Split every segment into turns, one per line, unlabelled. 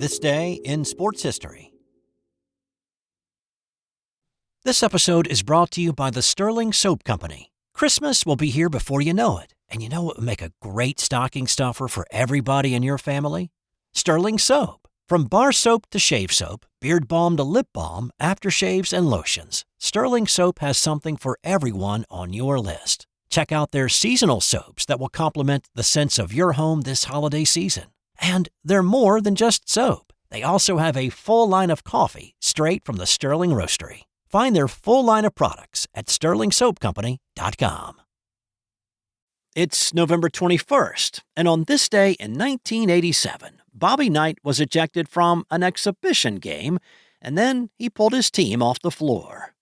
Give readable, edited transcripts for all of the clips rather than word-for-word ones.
This day in sports history. This episode is brought to you by the Sterling Soap Company. Christmas will be here before you know it, and you know what would make a great stocking stuffer for everybody in your family? Sterling Soap. From bar soap to shave soap, beard balm to lip balm, aftershaves and lotions, Sterling Soap has something for everyone on your list. Check out their seasonal soaps that will complement the scents of your home this holiday season. And they're more than just soap. They also have a full line of coffee straight from the Sterling Roastery. Find their full line of products at sterlingsoapcompany.com. It's November 21st, and on this day in 1987, Bobby Knight was ejected from an exhibition game, and then he pulled his team off the floor.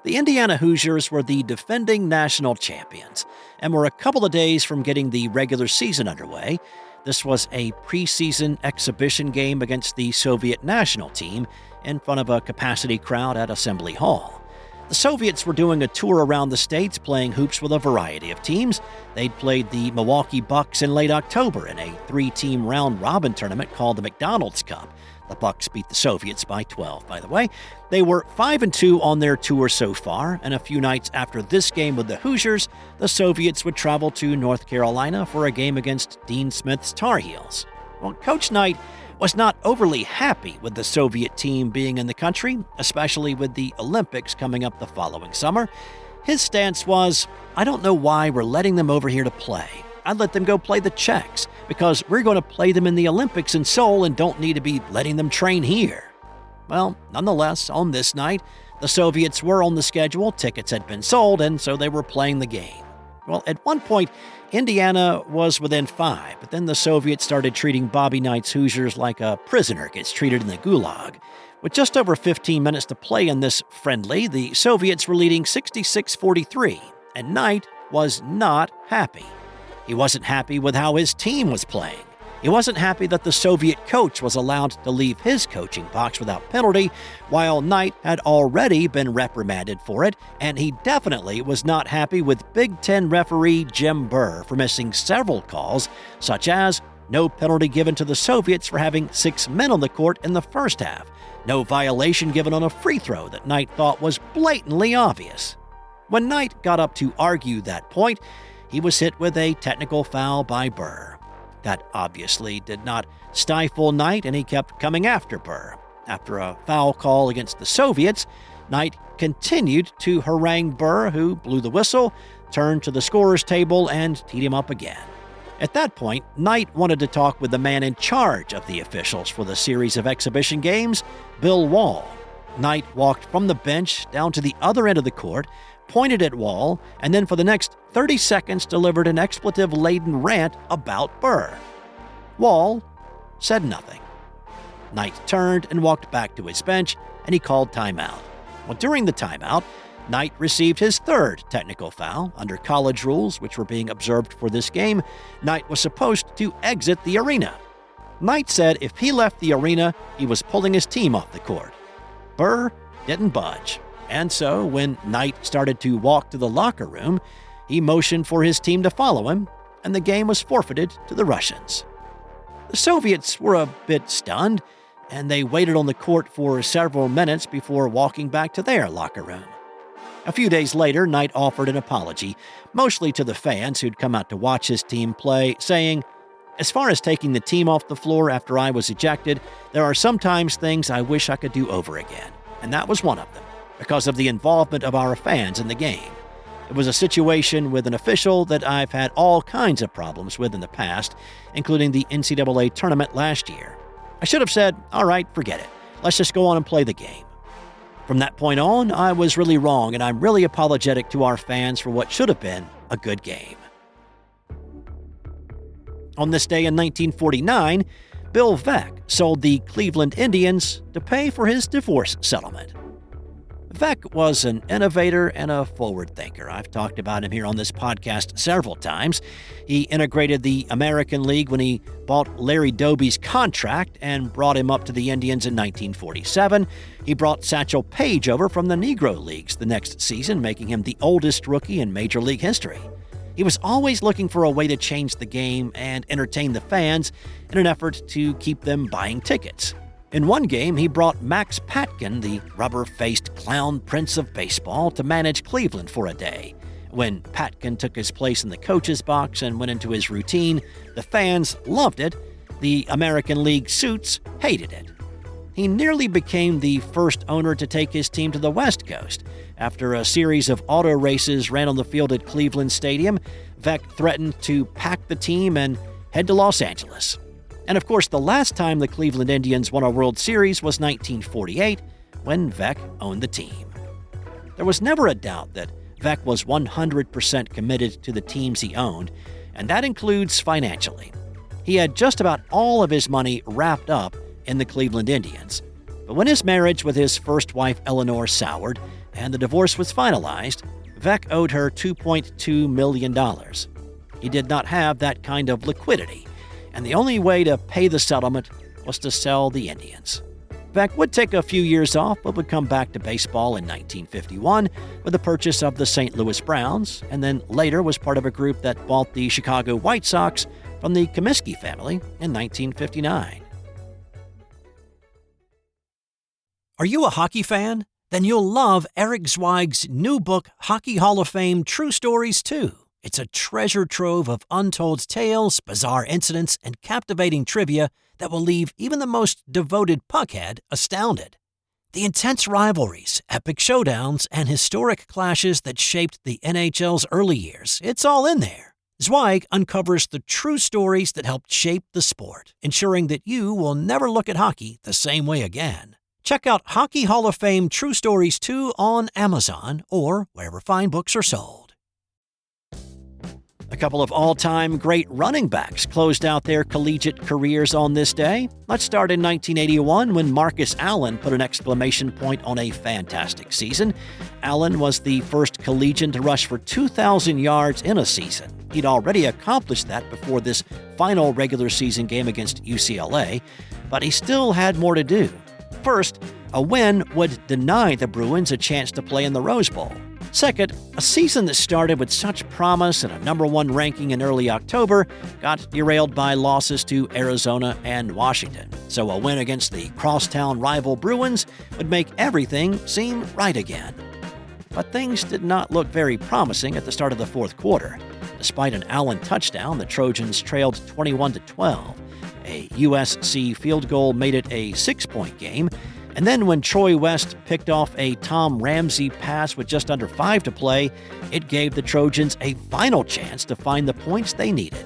The Indiana Hoosiers were the defending national champions, and were a couple of days from getting the regular season underway. This was a preseason exhibition game against the Soviet national team in front of a capacity crowd at Assembly Hall. The Soviets were doing a tour around the states playing hoops with a variety of teams. They'd played the Milwaukee Bucks in late October in a 3-team round-robin tournament called the McDonald's Cup. The Bucks beat the Soviets by 12, by the way. They were 5-2 on their tour so far, and a few nights after this game with the Hoosiers, the Soviets would travel to North Carolina for a game against Dean Smith's Tar Heels. Well, Coach Knight was not overly happy with the Soviet team being in the country, especially with the Olympics coming up the following summer. His stance was, I don't know why we're letting them over here to play. I'd let them go play the Czechs, because we're going to play them in the Olympics in Seoul and don't need to be letting them train here. Well, nonetheless, on this night, the Soviets were on the schedule, tickets had been sold, and so they were playing the game. Well, at one point, Indiana was within 5, but then the Soviets started treating Bobby Knight's Hoosiers like a prisoner gets treated in the Gulag. With just over 15 minutes to play in this friendly, the Soviets were leading 66-43, and Knight was not happy. He wasn't happy with how his team was playing. He wasn't happy that the Soviet coach was allowed to leave his coaching box without penalty, while Knight had already been reprimanded for it, and he definitely was not happy with Big Ten referee Jim Burr for missing several calls, such as no penalty given to the Soviets for having 6 men on the court in the first half, no violation given on a free throw that Knight thought was blatantly obvious. When Knight got up to argue that point, he was hit with a technical foul by Burr. That obviously did not stifle Knight, and he kept coming after Burr. After a foul call against the Soviets, Knight continued to harangue Burr, who blew the whistle, turned to the scorer's table, and teed him up again. At that point, Knight wanted to talk with the man in charge of the officials for the series of exhibition games, Bill Wall. Knight walked from the bench down to the other end of the court, pointed at Wall, and then for the next 30 seconds delivered an expletive-laden rant about Burr. Wall said nothing. Knight turned and walked back to his bench, and he called timeout. Well, during the timeout, Knight received his third technical foul. Under college rules, which were being observed for this game, Knight was supposed to exit the arena. Knight said if he left the arena, he was pulling his team off the court. Burr didn't budge. And so, when Knight started to walk to the locker room, he motioned for his team to follow him, and the game was forfeited to the Russians. The Soviets were a bit stunned, and they waited on the court for several minutes before walking back to their locker room. A few days later, Knight offered an apology, mostly to the fans who'd come out to watch his team play, saying, "As far as taking the team off the floor after I was ejected, there are sometimes things I wish I could do over again, and that was one of them, because of the involvement of our fans in the game. It was a situation with an official that I've had all kinds of problems with in the past, including the NCAA tournament last year. I should have said, all right, forget it. Let's just go on and play the game. From that point on, I was really wrong, and I'm really apologetic to our fans for what should have been a good game." On this day in 1949, Bill Veeck sold the Cleveland Indians to pay for his divorce settlement. Veeck was an innovator and a forward thinker. I've talked about him here on this podcast several times. He integrated the American League when he bought Larry Doby's contract and brought him up to the Indians in 1947. He brought Satchel Paige over from the Negro Leagues the next season, making him the oldest rookie in Major League history. He was always looking for a way to change the game and entertain the fans in an effort to keep them buying tickets. In one game, he brought Max Patkin, the rubber-faced clown prince of baseball, to manage Cleveland for a day. When Patkin took his place in the coach's box and went into his routine, the fans loved it. The American League suits hated it. He nearly became the first owner to take his team to the West Coast. After a series of auto races ran on the field at Cleveland Stadium, Veeck threatened to pack the team and head to Los Angeles. And of course, the last time the Cleveland Indians won a World Series was 1948, when Veeck owned the team. There was never a doubt that Veeck was 100% committed to the teams he owned, and that includes financially. He had just about all of his money wrapped up in the Cleveland Indians. But when his marriage with his first wife Eleanor soured and the divorce was finalized, Veeck owed her $2.2 million. He did not have that kind of liquidity, and the only way to pay the settlement was to sell the Indians. Veeck would take a few years off, but would come back to baseball in 1951 with the purchase of the St. Louis Browns, and then later was part of a group that bought the Chicago White Sox from the Cousy family in 1959. Are you a hockey fan? Then you'll love Eric Zweig's new book, Hockey Hall of Fame True Stories 2. It's a treasure trove of untold tales, bizarre incidents, and captivating trivia that will leave even the most devoted puckhead astounded. The intense rivalries, epic showdowns, and historic clashes that shaped the NHL's early years, it's all in there. Zweig uncovers the true stories that helped shape the sport, ensuring that you will never look at hockey the same way again. Check out Hockey Hall of Fame True Stories 2 on Amazon or wherever fine books are sold. A couple of all-time great running backs closed out their collegiate careers on this day. Let's start in 1981 when Marcus Allen put an exclamation point on a fantastic season. Allen was the first collegian to rush for 2,000 yards in a season. He'd already accomplished that before this final regular season game against UCLA, but he still had more to do. First, a win would deny the Bruins a chance to play in the Rose Bowl. Second, a season that started with such promise and a number one ranking in early October got derailed by losses to Arizona and Washington. So a win against the crosstown rival Bruins would make everything seem right again. But things did not look very promising at the start of the fourth quarter. Despite an Allen touchdown, the Trojans trailed 21-12. A USC field goal made it a 6-point game. And then when Troy West picked off a Tom Ramsey pass with just under 5 to play, it gave the Trojans a final chance to find the points they needed.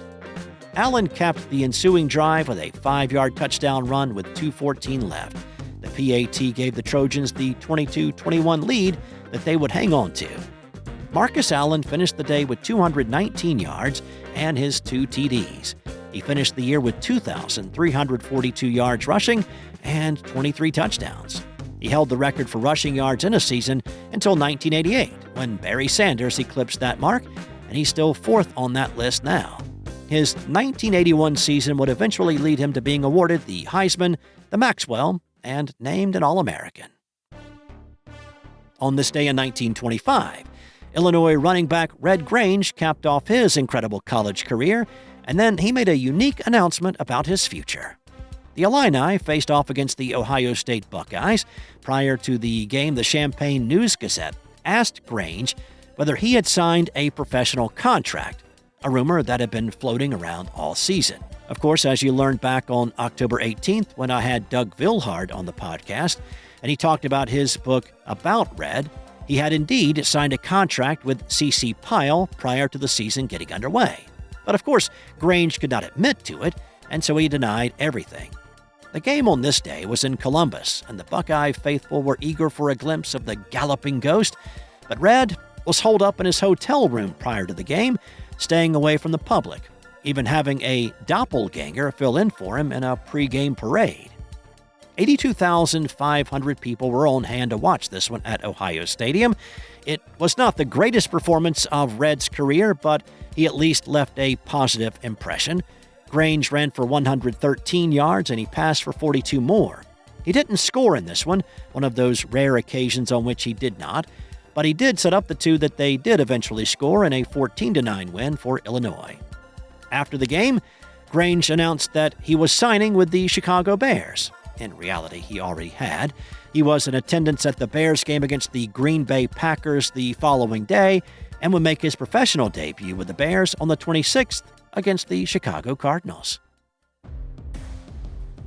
Allen capped the ensuing drive with a 5-yard touchdown run with 2:14 left. The PAT gave the Trojans the 22-21 lead that they would hang on to. Marcus Allen finished the day with 219 yards and his 2 TDs. He finished the year with 2,342 yards rushing and 23 touchdowns. He held the record for rushing yards in a season until 1988, when Barry Sanders eclipsed that mark, and he's still fourth on that list now. His 1981 season would eventually lead him to being awarded the Heisman, the Maxwell, and named an All-American. On this day in 1925, Illinois running back Red Grange capped off his incredible college career, and then he made a unique announcement about his future. The Illini faced off against the Ohio State Buckeyes. Prior to the game, the Champaign News-Gazette asked Grange whether he had signed a professional contract, a rumor that had been floating around all season. Of course, as you learned back on October 18th when I had Doug Vilhard on the podcast, and he talked about his book about Red, he had indeed signed a contract with C.C. Pyle prior to the season getting underway. But of course, Grange could not admit to it, and so he denied everything. The game on this day was in Columbus, and the Buckeye faithful were eager for a glimpse of the galloping ghost, but Red was holed up in his hotel room prior to the game, staying away from the public, even having a doppelganger fill in for him in a pre-game parade. 82,500 people were on hand to watch this one at Ohio Stadium. It was not the greatest performance of Red's career, but he at least left a positive impression. Grange ran for 113 yards and he passed for 42 more. He didn't score in this one of those rare occasions on which he did not, but he did set up the two that they did eventually score in a 14-9 win for Illinois. After the game, Grange announced that he was signing with the Chicago Bears. In reality, he already had. He was in attendance at the Bears game against the Green Bay Packers the following day and would make his professional debut with the Bears on the 26th against the Chicago Cardinals.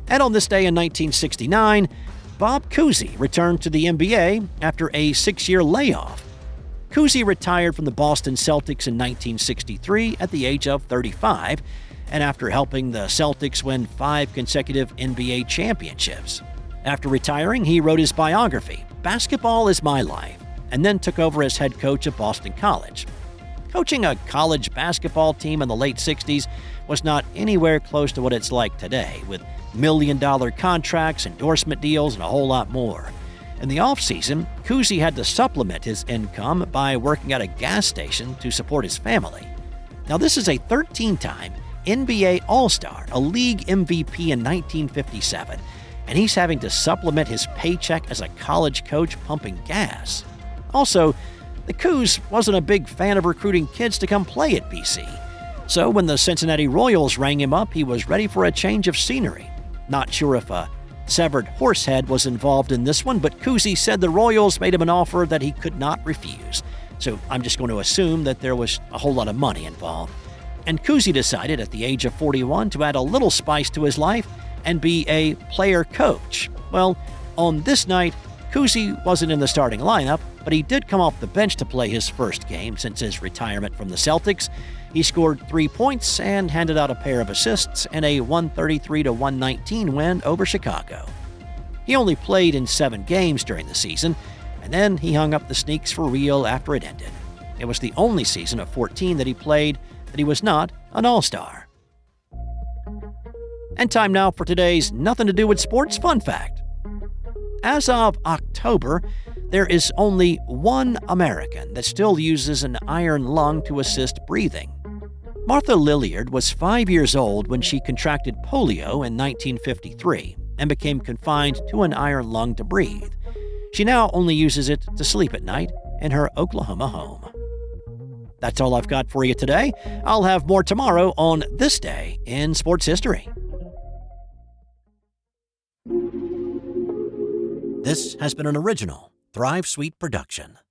And on this day in 1969, Bob Cousy returned to the NBA after a 6-year layoff. Cousy retired from the Boston Celtics in 1963 at the age of 35, and after helping the Celtics win 5 consecutive NBA championships. After retiring, he wrote his biography, Basketball is My Life, and then took over as head coach of Boston College. Coaching a college basketball team in the late 60s was not anywhere close to what it's like today, with million-dollar contracts, endorsement deals, and a whole lot more. In the offseason, Cousy had to supplement his income by working at a gas station to support his family. Now, this is a 13-time NBA All-Star, a league MVP in 1957, and he's having to supplement his paycheck as a college coach pumping gas. Also, the Coos wasn't a big fan of recruiting kids to come play at BC. So when the Cincinnati Royals rang him up, he was ready for a change of scenery. Not sure if a severed horse head was involved in this one, but Cousy said the Royals made him an offer that he could not refuse. So I'm just going to assume that there was a whole lot of money involved. And Cousy decided at the age of 41 to add a little spice to his life and be a player coach. Well, on this night, Cousy wasn't in the starting lineup, but he did come off the bench to play his first game since his retirement from the Celtics. He scored 3 points and handed out a pair of assists in a 133-119 win over Chicago. He only played in 7 games during the season, and then he hung up the sneaks for real after it ended. It was the only season of 14 that he played that he was not an All-Star. And time now for today's Nothing to Do with Sports Fun Fact. As of October, there is only one American that still uses an iron lung to assist breathing. Martha Lilliard was 5 years old when she contracted polio in 1953 and became confined to an iron lung to breathe. She now only uses it to sleep at night in her Oklahoma home. That's all I've got for you today. I'll have more tomorrow on This Day in Sports History. This has been an original Thrive Suite production.